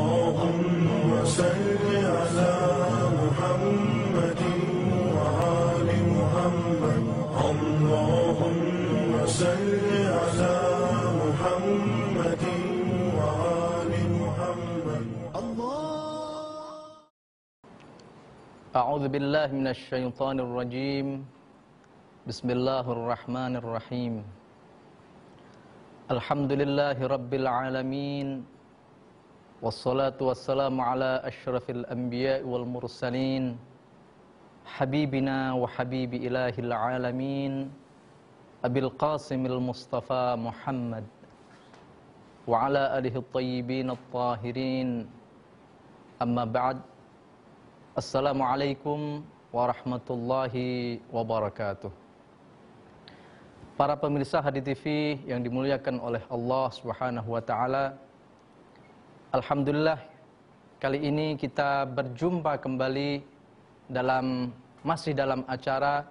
اللهم صل على محمد وآل محمد اللهم صل على محمد وآل محمد أعوذ بالله من الشيطان الرجيم بسم الله الرحمن الرحيم الحمد لله رب العالمين والصلاة والسلام على أشرف الأنبياء والمرسلين حبيبنا وحبيب إله العالمين أبي القاسم المصطفى محمد وعلى آله الطيبين الطاهرين أما بعد. Assalamualaikum warahmatullahi wabarakatuh. Para pemirsa HD TV yang dimuliakan oleh Allah Subhanahu wa taala. Alhamdulillah, kali ini kita berjumpa kembali masih dalam acara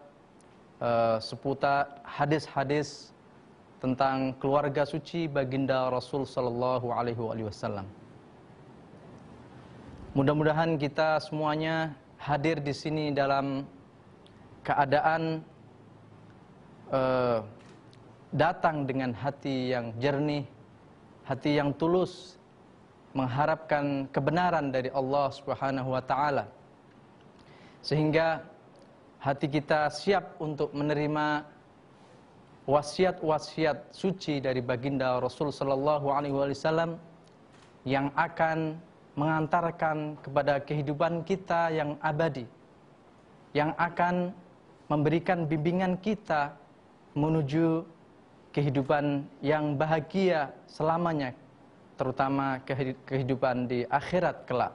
seputar hadis-hadis tentang keluarga suci baginda Rasul sallallahu alaihi wasallam. Mudah-mudahan kita semuanya hadir di sini dalam keadaan datang dengan hati yang jernih, hati yang tulus, mengharapkan kebenaran dari Allah Subhanahu wa taala. Sehingga hati kita siap untuk menerima wasiat-wasiat suci dari baginda Rasul sallallahu alaihi wasallam yang akan mengantarkan kepada kehidupan kita yang abadi, yang akan memberikan bimbingan kita menuju kehidupan yang bahagia selamanya, terutama kehidupan di akhirat kelak,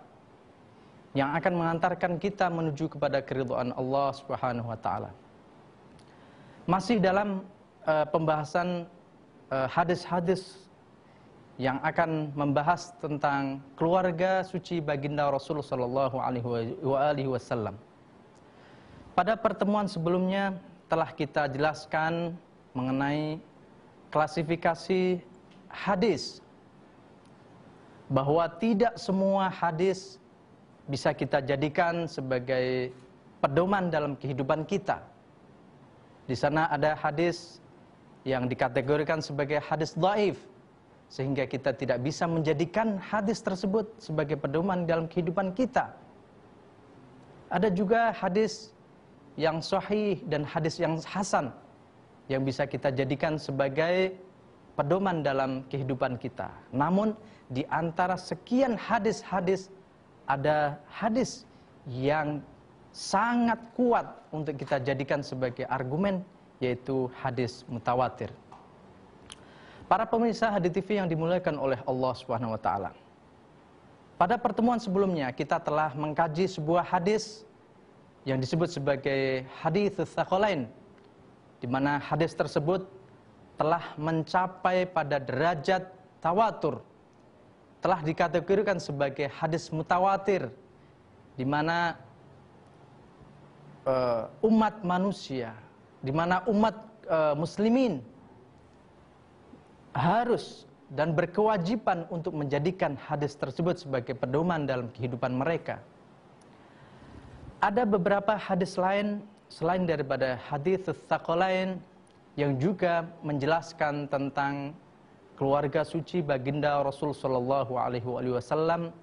yang akan mengantarkan kita menuju kepada keridhaan Allah Subhanahu wa taala. Masih dalam pembahasan hadis-hadis yang akan membahas tentang keluarga suci baginda Rasul sallallahu alaihi wasallam. Pada pertemuan sebelumnya telah kita jelaskan mengenai klasifikasi hadis, bahwa tidak semua hadis bisa kita jadikan sebagai pedoman dalam kehidupan kita. Di sana ada hadis yang dikategorikan sebagai hadis dhaif, sehingga kita tidak bisa menjadikan hadis tersebut sebagai pedoman dalam kehidupan kita. Ada juga hadis yang sahih dan hadis yang hasan yang bisa kita jadikan sebagai pedoman dalam kehidupan kita. Namun di antara sekian hadis-hadis, ada hadis yang sangat kuat untuk kita jadikan sebagai argumen, yaitu hadis mutawatir. Para pemirsa HD TV yang dimuliakan oleh Allah Subhanahu wa taala. Pada pertemuan sebelumnya kita telah mengkaji sebuah hadis yang disebut sebagai hadits tsaqalain, di mana hadis tersebut telah mencapai pada derajat tawatur, telah dikategorikan sebagai hadis mutawatir, di mana umat manusia, di mana umat muslimin harus dan berkewajiban untuk menjadikan hadis tersebut sebagai pedoman dalam kehidupan mereka. Ada beberapa hadis lain selain daripada hadits tsaqalain yang juga menjelaskan tentang keluarga suci baginda Rasul sallallahu alaihi wasallam.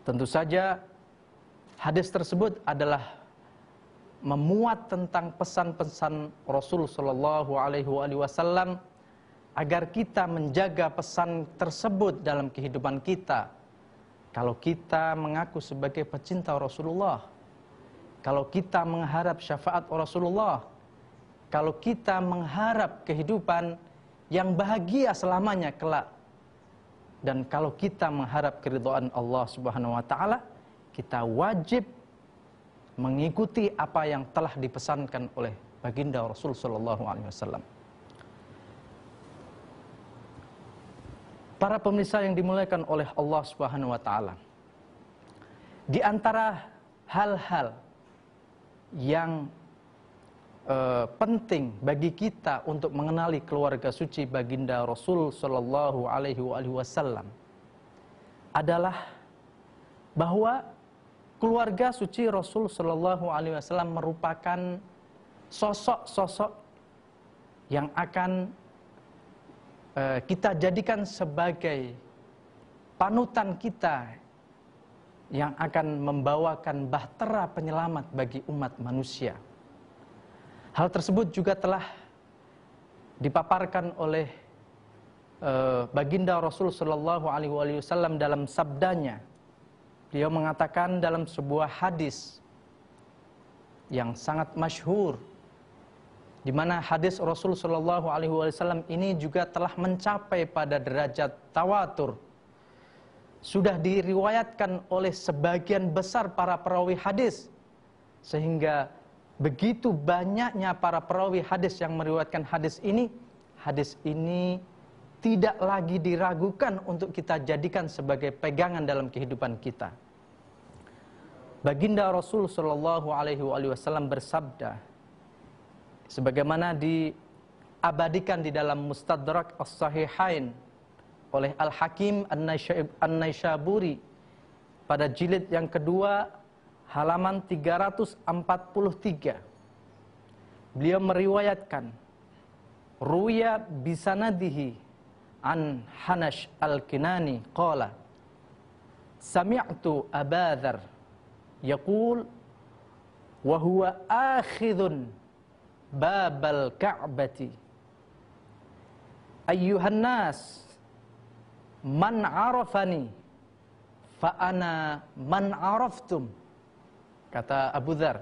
Tentu saja hadis tersebut adalah memuat tentang pesan-pesan Rasul sallallahu alaihi wasallam agar kita menjaga pesan tersebut dalam kehidupan kita. Kalau kita mengaku sebagai pecinta Rasulullah, kalau kita mengharap syafaat Rasulullah, kalau kita mengharap kehidupan yang bahagia selamanya kelak, dan kalau kita mengharap keridhaan Allah Subhanahu wa taala, kita wajib mengikuti apa yang telah dipesankan oleh baginda Rasul sallallahu alaihi wasallam. Para pemirsa yang dimuliakan oleh Allah Subhanahu wa taala, di antara hal-hal yang penting bagi kita untuk mengenali keluarga suci baginda Rasul sallallahu alaihi wasallam adalah bahwa keluarga suci Rasul Shallallahu Alaihi Wasallam merupakan sosok-sosok yang akan kita jadikan sebagai panutan kita yang akan membawakan bahtera penyelamat bagi umat manusia. Hal tersebut juga telah dipaparkan oleh baginda Rasul Shallallahu Alaihi Wasallam dalam sabdanya. Beliau mengatakan dalam sebuah hadis yang sangat masyhur, di mana hadis Rasul Shallallahu Alaihi Wasallam ini juga telah mencapai pada derajat tawatur. Sudah diriwayatkan oleh sebagian besar para perawi hadis, sehingga begitu banyaknya para perawi hadis yang meriwayatkan hadis ini tidak lagi diragukan untuk kita jadikan sebagai pegangan dalam kehidupan kita. Baginda Rasul Shallallahu Alaihi Wasallam bersabda, sebagaimana diabadikan di dalam Mustadrak As-Sahihain oleh Al-Hakim An-Naisaburi pada jilid yang kedua halaman 343. Beliau meriwayatkan, ruya bisanadihi an Hanash Al-Kinani qala sami'tu Aba Dzar yaqul wa huwa akhidhun babal ka'bati ayyuhan nas man arafani fa ana man araftum, kata Abu Dzar,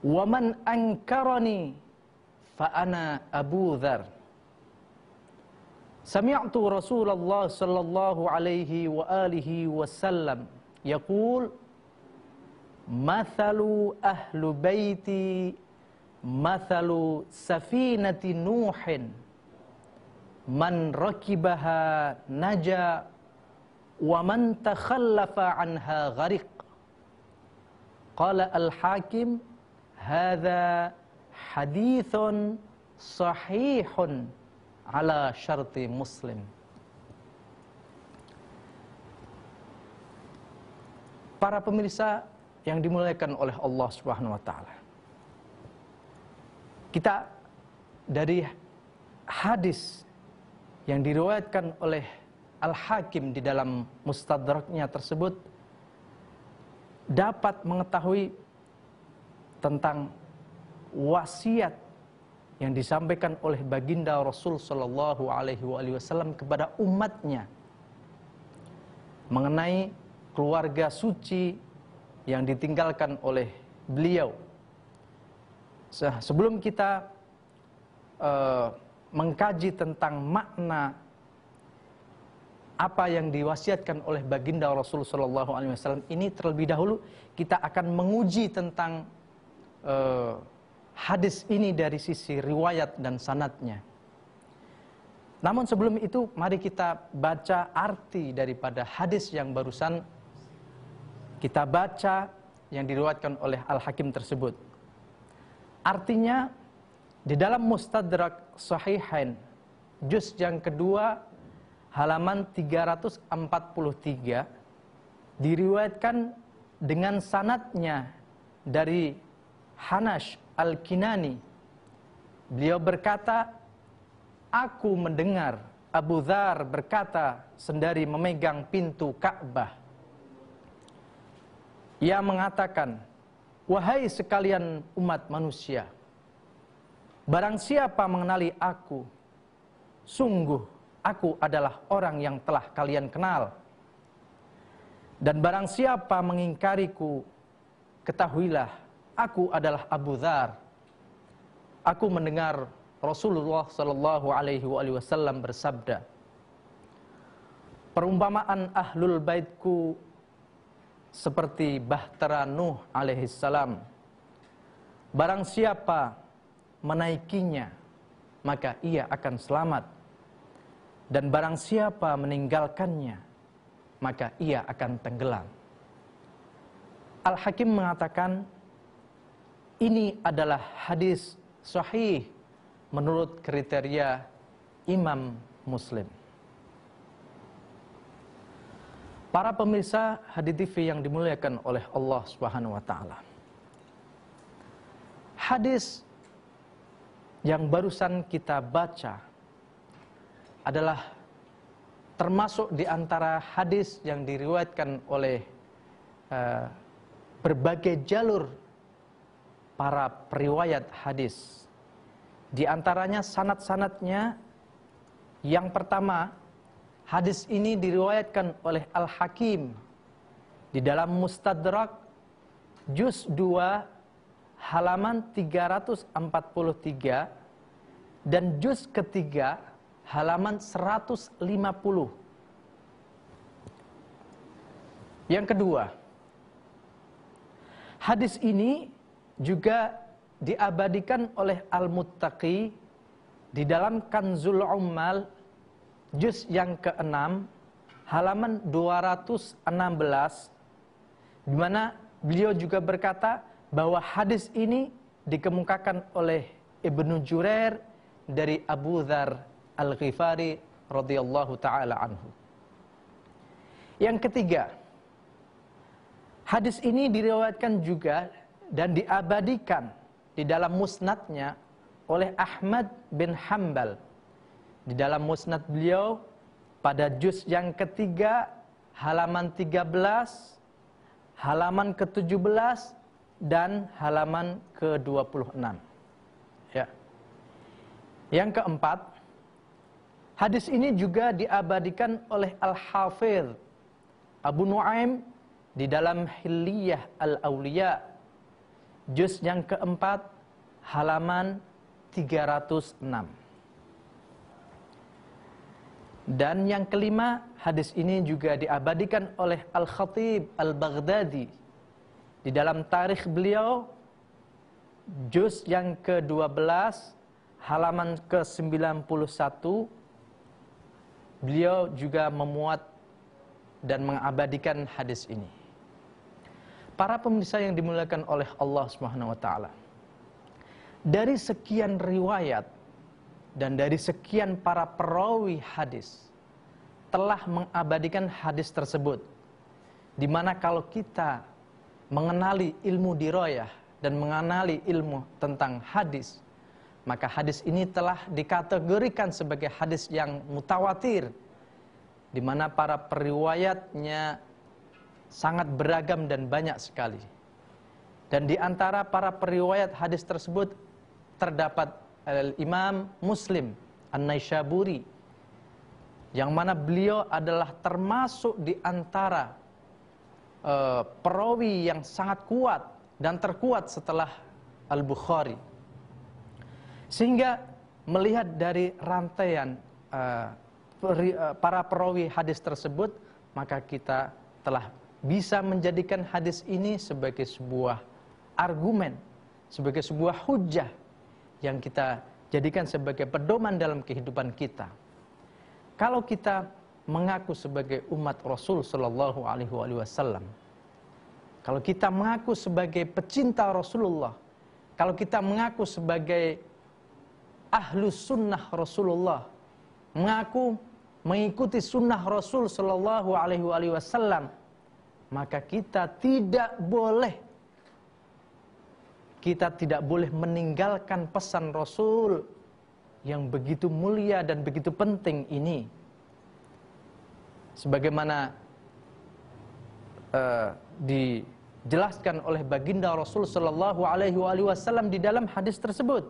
wa man ankarani fa ana Abu Dzar. Sami'tu Rasulullah sallallahu alaihi wa alihi wasallam yaqul mathalu ahlu baiti mathalu safinati Nuhin man rakibaha naja wa man takhallafa anha ghariq. Qala Al-Hakim hadza hadithun sahihun ala syarti Muslim. Para pemirsa yang dimuliakan oleh Allah Subhanahu wa taala, kita dari hadis yang diriwayatkan oleh Al-Hakim di dalam Mustadraknya tersebut dapat mengetahui tentang wasiat yang disampaikan oleh baginda Rasul Shallallahu Alaihi Wasallam kepada umatnya mengenai keluarga suci yang ditinggalkan oleh beliau. Sebelum kita mengkaji tentang makna apa yang diwasiatkan oleh baginda Rasul Shallallahu Alaihi Wasallam ini, terlebih dahulu kita akan menguji tentang hadis ini dari sisi riwayat dan sanadnya. Namun sebelum itu, mari kita baca arti daripada hadis yang barusan kita baca yang diriwayatkan oleh Al-Hakim tersebut. Artinya, di dalam Mustadrak Sahihain juz yang kedua halaman 343 diriwayatkan dengan sanadnya dari Hanash Al-Kinani. Beliau berkata, aku mendengar Abu Dzar berkata sendiri memegang pintu Ka'bah. Ia mengatakan, wahai sekalian umat manusia, barang siapa mengenali aku, sungguh aku adalah orang yang telah kalian kenal. Dan barang siapa mengingkariku, ketahuilah aku adalah Abu Dzar. Aku mendengar Rasulullah Sallallahu Alaihi Wasallam bersabda, perumpamaan ahlul baitku seperti bahtera Nuh alaihissalam. Barang siapa menaikinya, maka ia akan selamat. Dan barang siapa meninggalkannya, maka ia akan tenggelam. Al-Hakim mengatakan, ini adalah hadis sahih menurut kriteria Imam Muslim. Para pemirsa Hadi TV yang dimuliakan oleh Allah Subhanahu wa taala. Hadis yang barusan kita baca adalah termasuk di antara hadis yang diriwayatkan oleh berbagai jalur para periwayat hadis. Di antaranya sanad-sanadnya yang pertama, hadis ini diriwayatkan oleh Al-Hakim di dalam Mustadrak juz 2 halaman 343 dan juz ketiga halaman 150. Yang kedua, hadis ini juga diabadikan oleh Al-Muttaqi di dalam Kanzul Ummal juz yang ke-6 halaman 216, di mana beliau juga berkata bahwa hadis ini dikemukakan oleh Ibnu Jurair dari Abu Dzar Al-Ghifari radhiyallahu taala anhu. Yang ketiga, hadis ini diriwayatkan juga dan diabadikan di dalam musnadnya oleh Ahmad bin Hanbal. Di dalam musnad beliau pada juz yang ketiga halaman 13, halaman ke-17 dan halaman ke-26. Ya. Yang keempat, hadis ini juga diabadikan oleh Al-Hafidh Abu Nuaim di dalam Hilyah Al-Awliya juz yang keempat halaman 306. Dan yang kelima, hadis ini juga diabadikan oleh Al-Khatib Al-Baghdadi di dalam tarikh beliau juz yang ke-12 halaman ke-91. Beliau juga memuat dan mengabadikan hadis ini. Para pemirsa yang dimuliakan oleh Allah Subhanahu wa taala, dari sekian riwayat dan dari sekian para perawi hadis telah mengabadikan hadis tersebut, di mana kalau kita mengenali ilmu dirayah dan mengenali ilmu tentang hadis, maka hadis ini telah dikategorikan sebagai hadis yang mutawatir, di mana para periwayatnya sangat beragam dan banyak sekali. Dan di antara para periwayat hadis tersebut terdapat Imam Muslim An-Naisaburi, yang mana beliau adalah termasuk di antara perawi yang sangat kuat dan terkuat setelah Al-Bukhari. Sehingga melihat dari rantaian para perawi hadis tersebut, maka kita telah bisa menjadikan hadis ini sebagai sebuah argumen, sebagai sebuah hujjah yang kita jadikan sebagai pedoman dalam kehidupan kita. Kalau kita mengaku sebagai umat Rasul Shallallahu Alaihi Wasallam, kalau kita mengaku sebagai pecinta Rasulullah, kalau kita mengaku sebagai ahlus sunnah Rasulullah, mengaku mengikuti sunnah Rasul Shallallahu Alaihi Wasallam, maka kita tidak boleh meninggalkan pesan Rasul yang begitu mulia dan begitu penting ini. Sebagaimana dijelaskan oleh baginda Rasul Shallallahu Alaihi Wasallam di dalam hadis tersebut.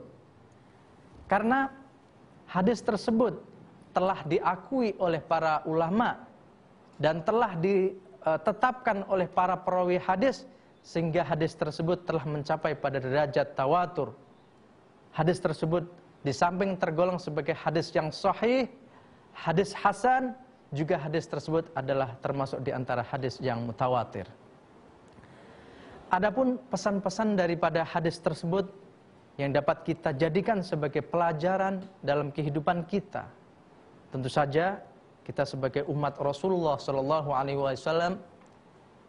Karena hadis tersebut telah diakui oleh para ulama dan telah ditetapkan oleh para perawi hadis, sehingga hadis tersebut telah mencapai pada derajat tawatur. Hadis tersebut di samping tergolong sebagai hadis yang sahih, hadis hasan, juga hadis tersebut adalah termasuk di antara hadis yang mutawatir. Adapun pesan-pesan daripada hadis tersebut yang dapat kita jadikan sebagai pelajaran dalam kehidupan kita, tentu saja kita sebagai umat Rasulullah Shallallahu Alaihi Wasallam,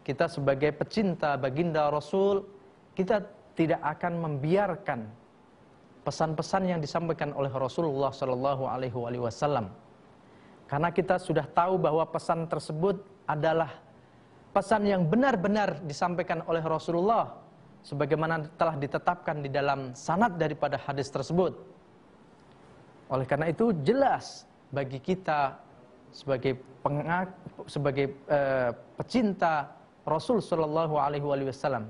kita sebagai pecinta baginda Rasul, kita tidak akan membiarkan pesan-pesan yang disampaikan oleh Rasulullah Shallallahu Alaihi Wasallam. Karena kita sudah tahu bahwa pesan tersebut adalah pesan yang benar-benar disampaikan oleh Rasulullah sebagaimana telah ditetapkan di dalam sanad daripada hadis tersebut. Oleh karena itu jelas bagi kita sebagai pecinta Rasul Shallallahu Alaihi Wasallam,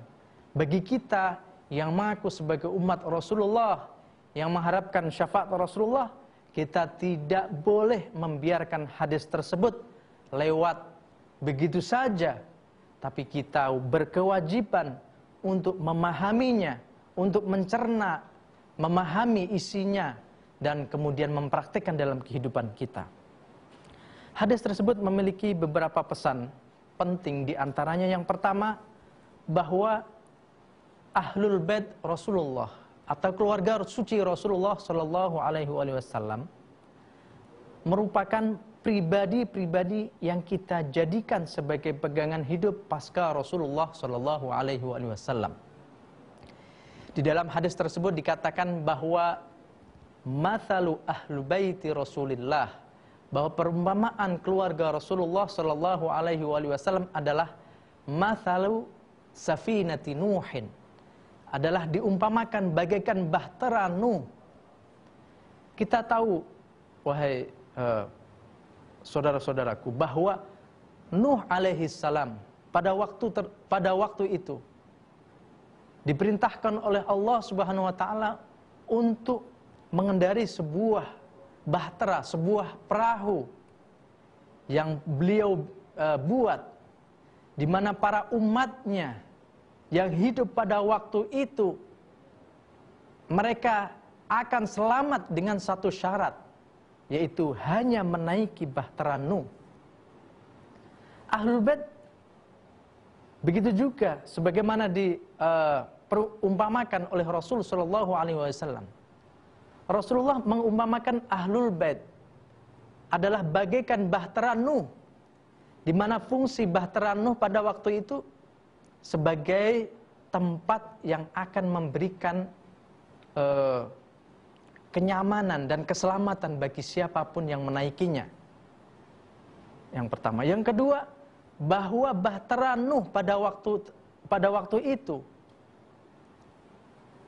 bagi kita yang mengaku sebagai umat Rasulullah, yang mengharapkan syafaat Rasulullah, kita tidak boleh membiarkan hadis tersebut lewat begitu saja, tapi kita berkewajiban untuk memahaminya, untuk mencerna, memahami isinya, dan kemudian mempraktikkan dalam kehidupan kita. Hadis tersebut memiliki beberapa pesan penting, di antaranya yang pertama, bahwa Ahlul Bait Rasulullah atau keluarga suci Rasulullah Shallallahu Alaihi Wasallam merupakan pribadi-pribadi yang kita jadikan sebagai pegangan hidup pasca Rasulullah Shallallahu Alaihi Wasallam. Di dalam hadis tersebut dikatakan bahwa mathalu ahlu baiti Rasulillah, bahwa perumpamaan keluarga Rasulullah Shallallahu Alaihi Wasallam adalah mathalu safinati Nuhin, adalah diumpamakan bagaikan bahtera Nuh. Kita tahu, wahai saudara-saudaraku, bahwa Nuh alaihi salam pada waktu itu diperintahkan oleh Allah Subhanahu wa taala untuk mengendari sebuah bahtera, sebuah perahu yang beliau buat, di mana para umatnya yang hidup pada waktu itu mereka akan selamat dengan satu syarat, yaitu hanya menaiki bahtera Nuh. Ahlul Bait begitu juga sebagaimana diumpamakan oleh Rasul Shallallahu Alaihi Wasallam. Rasulullah mengumpamakan Ahlul Bait adalah bagaikan bahtera Nuh, di mana fungsi bahtera Nuh pada waktu itu sebagai tempat yang akan memberikan kenyamanan dan keselamatan bagi siapapun yang menaikinya. Yang pertama. Yang kedua, bahwa bahtera Nuh pada waktu itu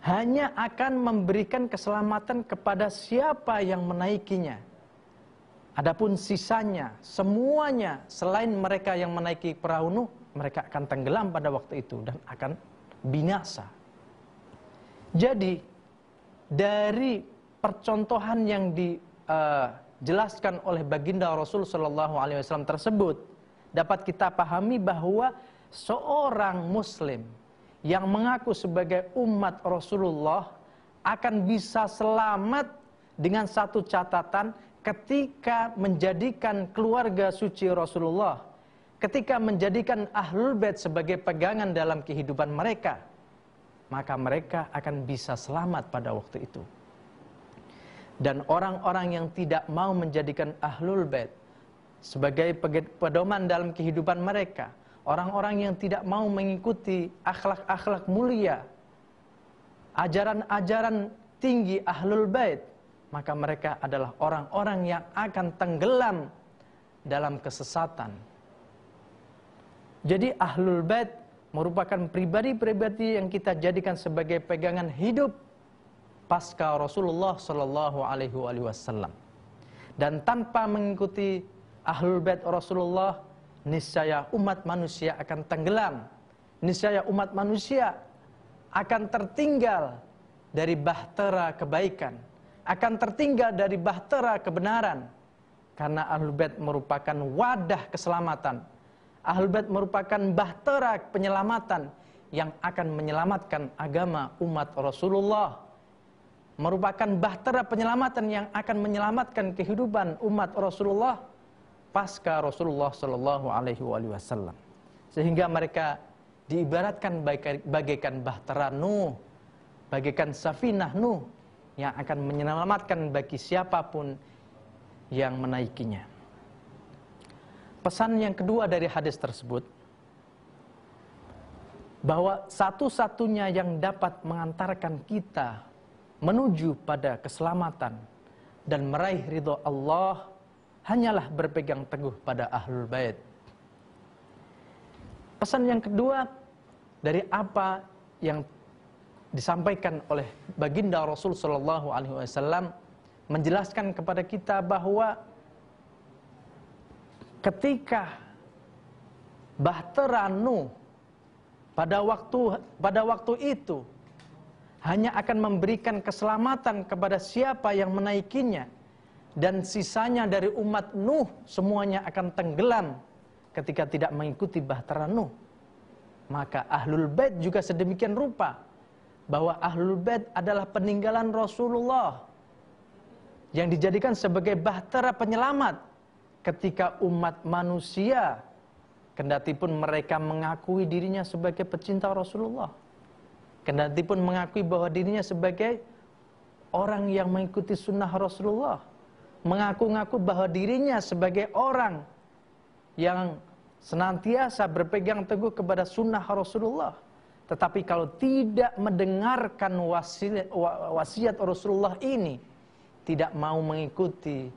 hanya akan memberikan keselamatan kepada siapa yang menaikinya. Adapun sisanya, semuanya selain mereka yang menaiki perahu Nuh, mereka akan tenggelam pada waktu itu dan akan binasa. Jadi dari percontohan yang dijelaskan oleh baginda Rasul Shallallahu Alaihi Wasallam tersebut, dapat kita pahami bahwa seorang Muslim yang mengaku sebagai umat Rasulullah akan bisa selamat dengan satu catatan, ketika menjadikan keluarga suci Rasulullah, ketika menjadikan Ahlul Bait sebagai pegangan dalam kehidupan mereka, maka mereka akan bisa selamat pada waktu itu. Dan orang-orang yang tidak mau menjadikan Ahlul Bait sebagai pedoman dalam kehidupan mereka, orang-orang yang tidak mau mengikuti akhlak-akhlak mulia, ajaran-ajaran tinggi Ahlul Bait, maka mereka adalah orang-orang yang akan tenggelam dalam kesesatan. Jadi Ahlul Bait merupakan pribadi-pribadi yang kita jadikan sebagai pegangan hidup pasca Rasulullah Shallallahu Alaihi Wasallam. Dan tanpa mengikuti Ahlul Bait Rasulullah, niscaya umat manusia akan tenggelam. Niscaya umat manusia akan tertinggal dari bahtera kebaikan, akan tertinggal dari bahtera kebenaran. Karena Ahlul Bait merupakan wadah keselamatan. Ahlul Bait merupakan bahtera penyelamatan yang akan menyelamatkan agama umat Rasulullah. Merupakan bahtera penyelamatan yang akan menyelamatkan kehidupan umat Rasulullah pasca Rasulullah Shallallahu Alaihi Wasallam. Sehingga mereka diibaratkan bagaikan bahtera Nuh, bagaikan safinah Nuh yang akan menyelamatkan bagi siapapun yang menaikinya. Pesan yang kedua dari hadis tersebut, bahwa satu-satunya yang dapat mengantarkan kita menuju pada keselamatan dan meraih ridho Allah hanyalah berpegang teguh pada Ahlul Bait. Pesan yang kedua dari apa yang disampaikan oleh baginda Rasul sallallahu alaihi wasallam menjelaskan kepada kita bahwa ketika bahtera Nuh pada waktu itu hanya akan memberikan keselamatan kepada siapa yang menaikinya, dan sisanya dari umat Nuh semuanya akan tenggelam ketika tidak mengikuti bahtera Nuh. Maka Ahlul Bait juga sedemikian rupa, bahwa Ahlul Bait adalah peninggalan Rasulullah yang dijadikan sebagai bahtera penyelamat ketika umat manusia, kendatipun mereka mengakui dirinya sebagai pecinta Rasulullah, kendatipun mengakui bahwa dirinya sebagai orang yang mengikuti sunnah Rasulullah, mengaku-ngaku bahwa dirinya sebagai orang yang senantiasa berpegang teguh kepada sunnah Rasulullah, tetapi kalau tidak mendengarkan wasiat Rasulullah ini, tidak mau mengikuti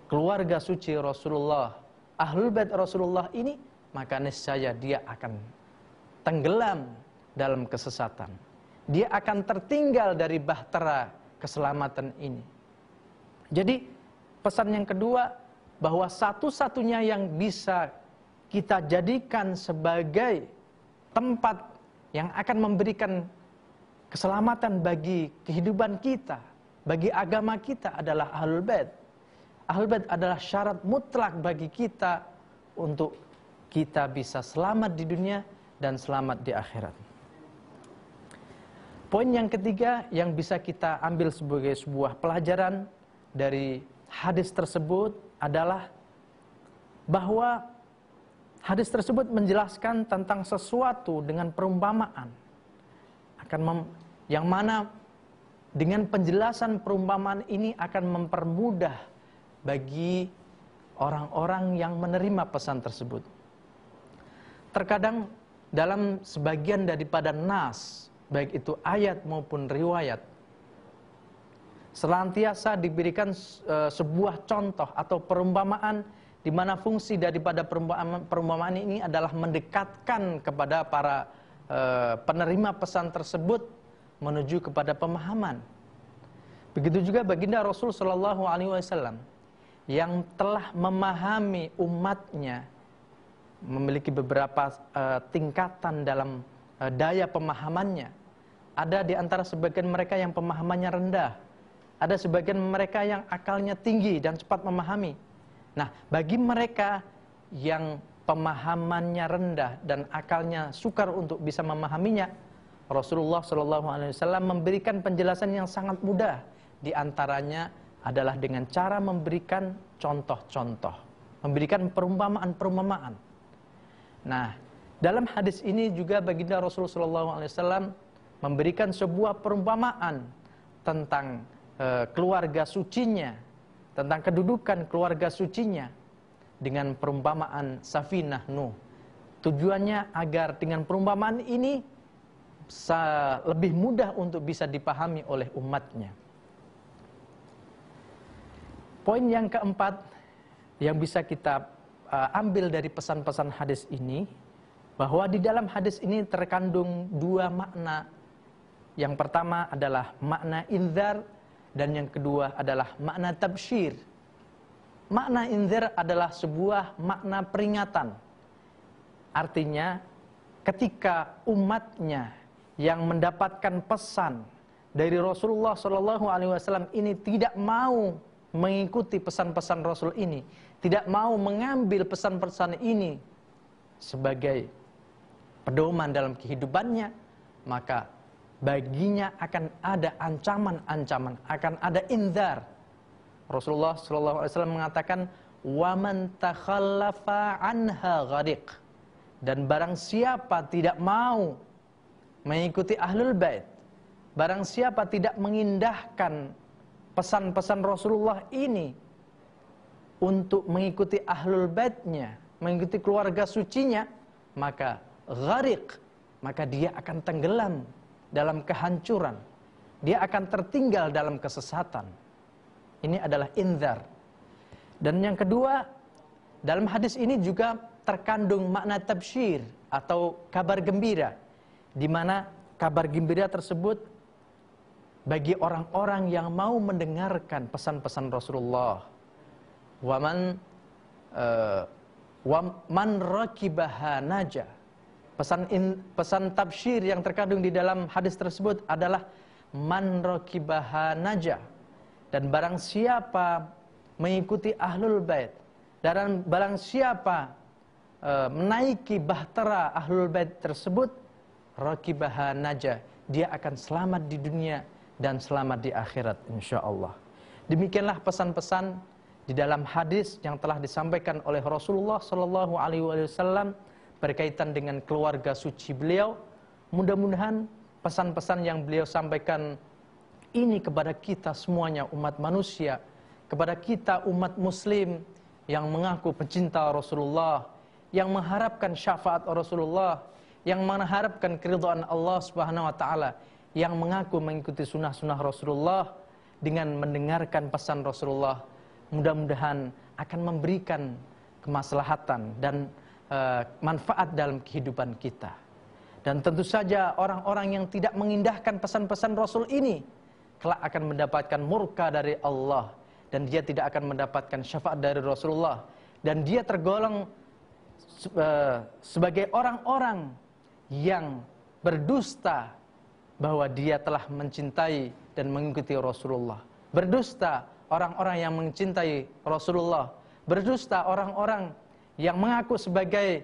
keluarga suci Rasulullah, Ahlul Bait Rasulullah ini, maka niscaya dia akan tenggelam dalam kesesatan. Dia akan tertinggal dari bahtera keselamatan ini. Jadi pesan yang kedua, bahwa satu-satunya yang bisa kita jadikan sebagai tempat yang akan memberikan keselamatan bagi kehidupan kita, bagi agama kita adalah Ahlul Bait. Ahlul Bait adalah syarat mutlak bagi kita untuk kita bisa selamat di dunia dan selamat di akhirat. Poin yang ketiga yang bisa kita ambil sebagai sebuah pelajaran dari hadis tersebut adalah bahwa hadis tersebut menjelaskan tentang sesuatu dengan perumpamaan, yang mana dengan penjelasan perumpamaan ini akan mempermudah bagi orang-orang yang menerima pesan tersebut. Terkadang dalam sebagian daripada nas, baik itu ayat maupun riwayat, selantiasa diberikan sebuah contoh atau perumpamaan, di mana fungsi daripada perumpamaan ini adalah mendekatkan kepada para penerima pesan tersebut menuju kepada pemahaman. Begitu juga baginda Rasul sallallahu alaihi wasallam yang telah memahami umatnya, memiliki beberapa tingkatan dalam daya pemahamannya. Ada di antara sebagian mereka yang pemahamannya rendah, ada sebagian mereka yang akalnya tinggi dan cepat memahami. Nah, bagi mereka yang pemahamannya rendah dan akalnya sukar untuk bisa memahaminya, Rasulullah SAW memberikan penjelasan yang sangat mudah. Di antaranya adalah dengan cara memberikan contoh-contoh, memberikan perumpamaan-perumpamaan. Nah, dalam hadis ini juga baginda Rasulullah SAW memberikan sebuah perumpamaan tentang keluarga sucinya, tentang kedudukan keluarga sucinya, dengan perumpamaan Safinah Nuh. Tujuannya agar dengan perumpamaan ini lebih mudah untuk bisa dipahami oleh umatnya. Poin yang keempat yang bisa kita ambil dari pesan-pesan hadis ini, bahwa di dalam hadis ini terkandung dua makna. Yang pertama adalah makna indzar, dan yang kedua adalah makna tabsyir. Makna indzar adalah sebuah makna peringatan. Artinya ketika umatnya yang mendapatkan pesan dari Rasulullah SAW ini tidak mau mengikuti pesan-pesan Rasul ini, tidak mau mengambil pesan-pesan ini sebagai pedoman dalam kehidupannya, maka baginya akan ada ancaman-ancaman, akan ada indzar. Rasulullah SAW mengatakan, "Waman takhallafa anha ghariq." Dan barang siapa tidak mau mengikuti Ahlul Bait, barang siapa tidak mengindahkan pesan-pesan Rasulullah ini untuk mengikuti Ahlul Baitnya, mengikuti keluarga sucinya, maka ghariq, maka dia akan tenggelam dalam kehancuran, dia akan tertinggal dalam kesesatan. Ini adalah indzar. Dan yang kedua, dalam hadis ini juga terkandung makna tabsyir atau kabar gembira, di mana kabar gembira tersebut bagi orang-orang yang mau mendengarkan pesan-pesan Rasulullah. Waman rakibaha naja. Pesan tabsyir yang terkandung di dalam hadis tersebut adalah man rakibaha naja. Dan barang siapa mengikuti ahlul bait, dan barang siapa menaiki bahtera ahlul bait tersebut, rakibaha naja, dia akan selamat di dunia dan selamat di akhirat insyaallah. Demikianlah pesan-pesan di dalam hadis yang telah disampaikan oleh Rasulullah sallallahu alaihi wasallam berkaitan dengan keluarga suci beliau. Mudah-mudahan pesan-pesan yang beliau sampaikan ini kepada kita semuanya umat manusia, kepada kita umat muslim yang mengaku pecinta Rasulullah, yang mengharapkan syafaat Rasulullah, yang mengharapkan keridhaan Allah Subhanahu wa taala, yang mengaku mengikuti sunnah-sunnah Rasulullah dengan mendengarkan pesan Rasulullah, mudah-mudahan akan memberikan kemaslahatan dan manfaat dalam kehidupan kita. Dan tentu saja orang-orang yang tidak mengindahkan pesan-pesan Rasul ini kelak akan mendapatkan murka dari Allah, dan dia tidak akan mendapatkan syafaat dari Rasulullah, dan dia tergolong sebagai orang-orang yang berdusta bahwa dia telah mencintai dan mengikuti Rasulullah. Berdusta orang-orang yang mencintai Rasulullah. Berdusta orang-orang yang mengaku sebagai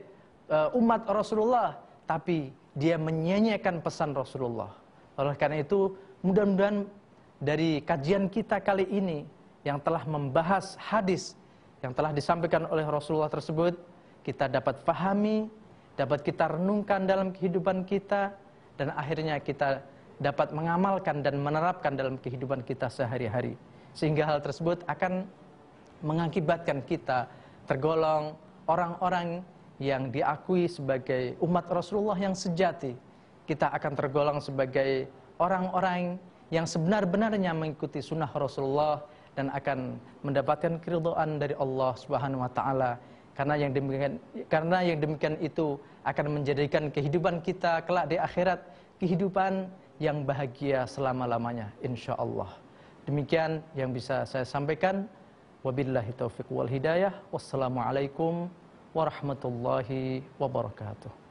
umat Rasulullah, tapi dia menyanyiakan pesan Rasulullah. Oleh karena itu, mudah-mudahan dari kajian kita kali ini yang telah membahas hadis yang telah disampaikan oleh Rasulullah tersebut, kita dapat pahami, dapat kita renungkan dalam kehidupan kita, dan akhirnya kita dapat mengamalkan dan menerapkan dalam kehidupan kita sehari-hari. Sehingga hal tersebut akan mengakibatkan kita tergolong orang-orang yang diakui sebagai umat Rasulullah yang sejati. Kita akan tergolong sebagai orang-orang yang sebenar-benarnya mengikuti sunnah Rasulullah dan akan mendapatkan keridhaan dari Allah Subhanahu wa taala. Karena yang demikian itu akan menjadikan kehidupan kita kelak di akhirat kehidupan yang bahagia selama-lamanya insyaallah. Demikian yang bisa saya sampaikan. Wabillahi taufiq wal hidayah. Wassalamualaikum warahmatullahi wabarakatuh.